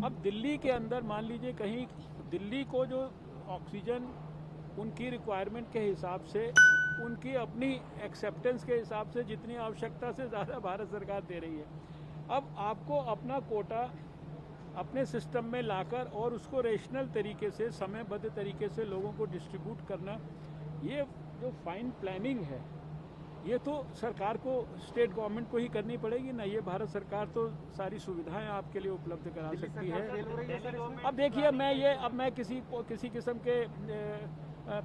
अब दिल्ली के अंदर मान लीजिए कहीं दिल्ली को जो ऑक्सीजन उनकी रिक्वायरमेंट के हिसाब से, उनकी अपनी एक्सेप्टेंस के हिसाब से जितनी आवश्यकता से ज़्यादा भारत सरकार दे रही है। अब आपको अपना कोटा अपने सिस्टम में लाकर और उसको रेशनल तरीके से, समयबद्ध तरीके से लोगों को डिस्ट्रीब्यूट करना, ये जो फाइन प्लानिंग है ये तो सरकार को, स्टेट गवर्नमेंट को ही करनी पड़ेगी ना। ये भारत सरकार तो सारी सुविधाएं आपके लिए उपलब्ध करा सकती है। अब देखिए मैं किसी किस्म के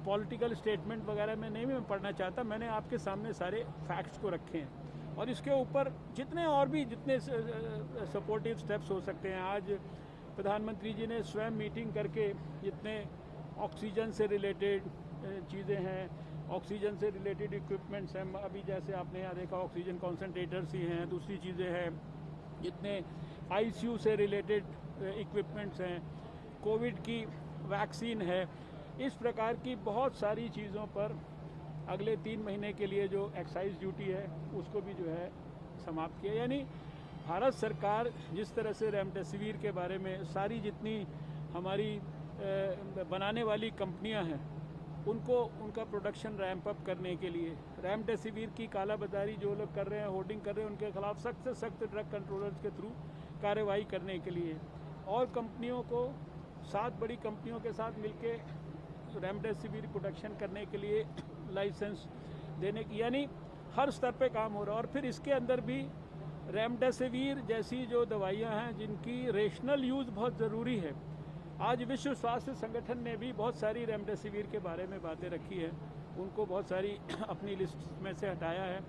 पॉलिटिकल स्टेटमेंट वगैरह में नहीं मैं पढ़ना चाहता। मैंने आपके सामने सारे फैक्ट्स को रखे हैं और इसके ऊपर जितने सपोर्टिव स्टेप्स हो सकते हैं। आज प्रधानमंत्री जी ने स्वयं मीटिंग करके जितने ऑक्सीजन से रिलेटेड चीज़ें हैं, ऑक्सीजन से रिलेटेड इक्विपमेंट्स हैं, अभी जैसे आपने यहाँ देखा ऑक्सीजन कॉन्सेंट्रेटर्स ही हैं, दूसरी चीज़ें हैं, जितने आईसीयू से रिलेटेड इक्विपमेंट्स हैं, कोविड की वैक्सीन है, इस प्रकार की बहुत सारी चीज़ों पर अगले 3 महीने के लिए जो एक्साइज ड्यूटी है उसको भी जो है समाप्त किया। यानी भारत सरकार जिस तरह से रेमडेसिविर के बारे में सारी जितनी हमारी बनाने वाली कंपनियां हैं उनको उनका प्रोडक्शन रैंप अप करने के लिए, रेमडेसिविर की कालाबाजारी जो लोग कर रहे हैं, होर्डिंग कर रहे हैं, उनके खिलाफ सख्त से सख्त ड्रग कंट्रोलर्स के थ्रू कार्रवाई करने के लिए, और कंपनियों को 7 बड़ी कंपनियों के साथ मिलके रेमडेसिविर प्रोडक्शन करने के लिए लाइसेंस देने की, यानी हर स्तर पे काम हो रहा है। और फिर इसके अंदर भी रेमडेसिविर जैसी जो दवाइयाँ हैं जिनकी रेशनल यूज़ बहुत ज़रूरी है, आज विश्व स्वास्थ्य संगठन ने भी बहुत सारी रेमडेसिविर के बारे में बातें रखी है, उनको बहुत सारी अपनी लिस्ट में से हटाया है।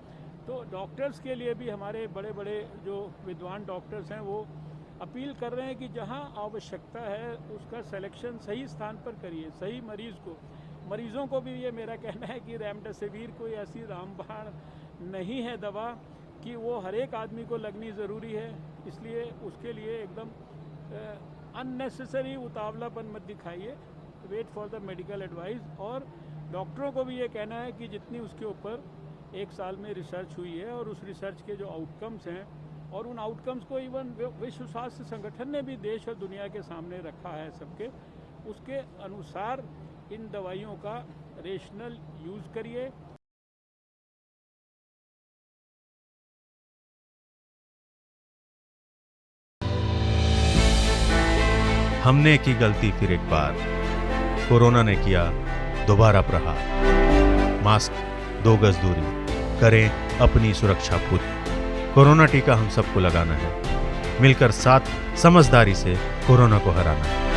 तो डॉक्टर्स के लिए भी हमारे बड़े बड़े जो विद्वान डॉक्टर्स हैं वो अपील कर रहे हैं कि जहां आवश्यकता है उसका सिलेक्शन सही स्थान पर करिए, सही मरीज़ों को भी ये मेरा कहना है कि रेमडेसिविर कोई ऐसी रामबाण नहीं है दवा कि वो हर एक आदमी को लगनी ज़रूरी है। इसलिए उसके लिए एकदम अननेसेसरी उतावलापन मत दिखाइए, wait for the medical advice. और डॉक्टरों को भी ये कहना है कि जितनी उसके ऊपर 1 साल में रिसर्च हुई है और उस रिसर्च के जो आउटकम्स हैं और उन आउटकम्स को इवन विश्व स्वास्थ्य संगठन ने भी देश और दुनिया के सामने रखा है सबके, उसके अनुसार इन दवाइयों का रेशनल यूज़ करिए। हमने की गलती फिर एक बार, कोरोना ने किया दोबारा प्रहार। मास्क, 2 गज दूरी, करें अपनी सुरक्षा खुद। कोरोना टीका हम सबको लगाना है, मिलकर साथ समझदारी से कोरोना को हराना है।